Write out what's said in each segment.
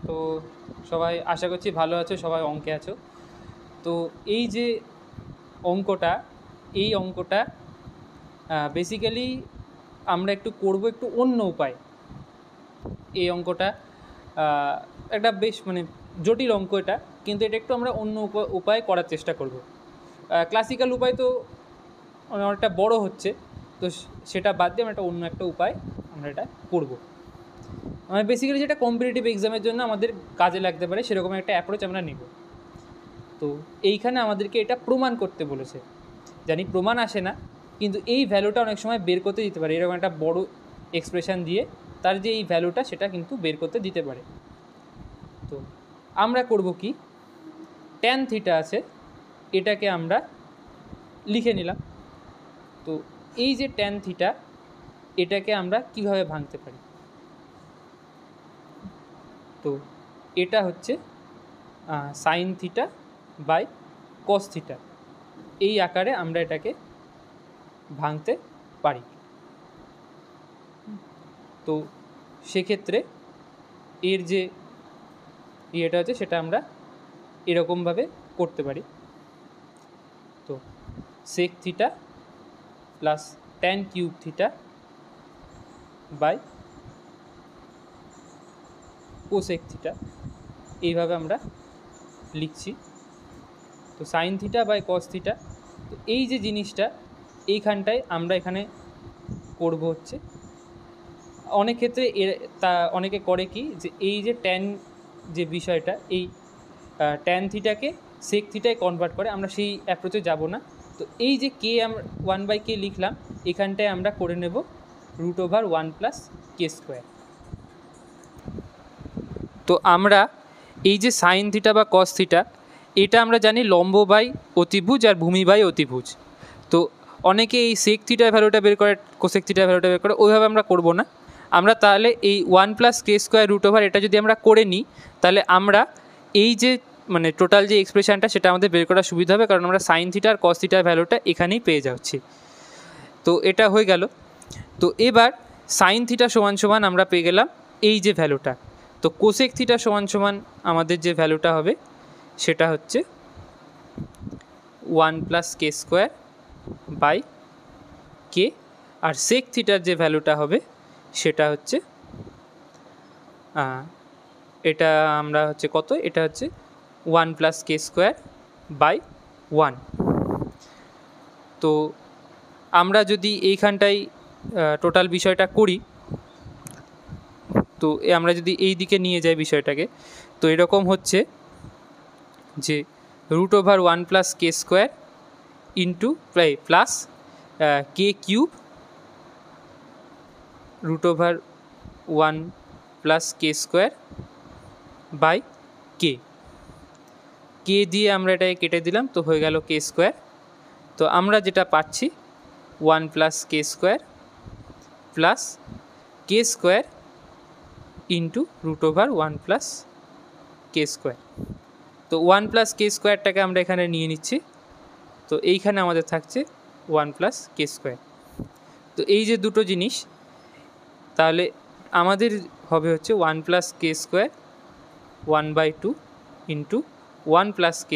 তো সবাই আশা করছি ভালো আছো, সবাই অঙ্কে আছো। তো এই যে অঙ্কটা, এই অঙ্কটা বেসিক্যালি আমরা একটু করব একটু অন্য উপায়। এই অঙ্কটা একটা বেশ মানে জটিল অঙ্ক এটা, কিন্তু এটা একটু আমরা অন্য উপায় করার চেষ্টা করব। ক্লাসিক্যাল উপায় তো অনেকটা বড় হচ্ছে, তো সেটা বাদ দিয়ে আমরা একটা অন্য একটা উপায় আমরা এটা করব। মানে বেসিক্যালি যেটা কম্পিটিটিভ এক্সামের জন্য আমাদের কাজে লাগতে পারে সেরকম একটা অ্যাপ্রোচ আমরা নেব। তো এইখানে আমাদেরকে এটা প্রমাণ করতে বলেছে। জানি প্রমাণ আসে না, কিন্তু এই ভ্যালুটা অনেক সময় বের করতে দিতে পারে। এরকম একটা বড় এক্সপ্রেশন দিয়ে তার যে এই ভ্যালুটা সেটা কিন্তু বের করতে দিতে পারে। তো আমরা করব কি, ট্যান থিটা আছে, এটাকে আমরা লিখে নিলাম। তো এই যে ট্যান থিটা, এটাকে আমরা কিভাবে ভাঙতে পারি? তো এটা হচ্ছে sine theta by cos theta, এই আকারে আমরা এটাকে ভাঙতে পারি। তো সেক্ষেত্রে এর যে ইয়েটা হচ্ছে সেটা আমরা এরকমভাবে করতে পারি। তো sec theta plus tan cube theta by cosec theta, এইভাবে আমরা লিখছি। তো sine theta by cos theta, তো এই যে জিনিসটা এইখানটায় আমরা এখানে করব হচ্ছে, অনেক ক্ষেত্রে অনেকে করে কি যে এই যে ট্যান যে বিষয়টা, এই ট্যান থিটাকে সেক থিটায় কনভার্ট করে, আমরা সেই অ্যাপ্রোচে যাব না। তো এই যে কে আমরা 1/k লিখলাম, এখানটায় আমরা করে নেব √1 + k²। তো আমরা এই যে সাইন থিটা বা কস থিটা, এটা আমরা জানি লম্ব বাই অতিভুজ আর ভূমি বাই অতিভুজ। তো অনেকে এই সেক থিটার ভ্যালুটা বের করে, কোসেক থিটার ভ্যালুটা বের করে, ওইভাবে আমরা করব না। আমরা তাহলে এই 1 + k² এটা যদি আমরা করে নিই, তাহলে আমরা এই যে মানে টোটাল যে এক্সপ্রেশনটা সেটা আমাদের বের করা সুবিধা হবে, কারণ আমরা সাইন থিটা আর কস থিটার ভ্যালুটা এখানেই পেয়ে যাচ্ছি। তো এটা হয়ে গেল। তো এবার সাইন থিটা সমান সমান আমরা পেয়ে গেলাম এই যে ভ্যালুটা। তো কোসেক থিটা সমান সমান আমাদের যে ভ্যালুটা হবে সেটা হচ্ছে 1 + k² বাই কে, আর সেক থিটার যে ভ্যালুটা হবে সেটা হচ্ছে এটা আমরা হচ্ছে কত, এটা হচ্ছে 1 + k² বাই 1। তো আমরা যদি এইখানটায় টোটাল বিষয়টা করি, তো আমরা যদি এই দিকে নিয়ে যাই বিষয়টাকে, তো এরকম হচ্ছে যে √1 + k² into plus k³ √1 + k² by k, k দিয়ে আমরা এটাকে কেটে দিলাম, তো হয়ে গেল k²। তো আমরা যেটা পাচ্ছি 1 + k² plus k² into √1 + k²। তো 1 + k²টাকে আমরা এখানে নিয়ে নিচ্ছি। তো এইখানে আমাদের থাকছে 1 + k²। তো এই যে দুটো জিনিস, তাহলে আমাদের হবে হচ্ছে 1 + k² 1/2 ইন্টু 1 + k²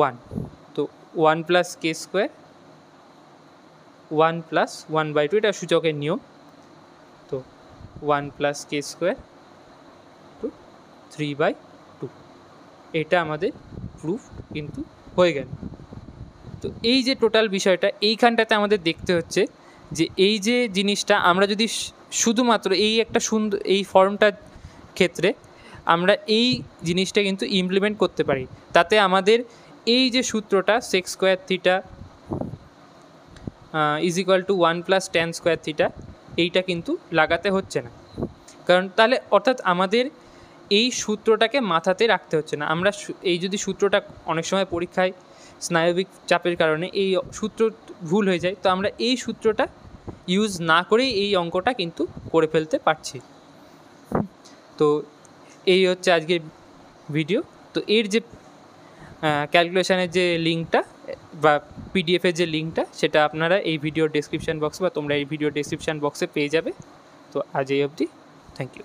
1। তো 1 + k² 1 + 1/2, এটা সূচকের নিয়ম। তো 1 + k² 3/2, এটা আমাদের প্রুফ কিন্তু হয়ে গেল। তো এই যে টোটাল বিষয়টা এইখানটাতে আমাদের দেখতে হচ্ছে যে এই যে জিনিসটা আমরা যদি শুধুমাত্র এই একটা সুন্দর এই ফর্মটার ক্ষেত্রে আমরা এই জিনিসটা কিন্তু ইমপ্লিমেন্ট করতে পারি, তাতে আমাদের এই যে সূত্রটা sec² থিটা = 1 + tan² থিটা, এইটা কিন্তু লাগাতে হচ্ছে না। কারণ তাহলে অর্থাৎ আমাদের এই সূত্রটাকে মাথাতে রাখতে হচ্ছে না। আমরা এই যদি সূত্রটা অনেক সময় পরীক্ষায় স্নায়বিক চাপের কারণে এই সূত্র ভুল হয়ে যায়, তো আমরা এই সূত্রটা ইউজ না করেই এই অঙ্কটা কিন্তু করে ফেলতে পারছি। তো এই হচ্ছে আজকের ভিডিও। তো এর যে ক্যালকুলেশনের যে লিঙ্কটা বা পিডিএফের যে লিঙ্কটা, সেটা আপনারা এই ভিডিও ডেসক্রিপশান বক্সে বা তোমরা এই ভিডিও ডেসক্রিপশান বক্সে পেয়ে যাবে। তো আজ এই অবধি, থ্যাংক ইউ।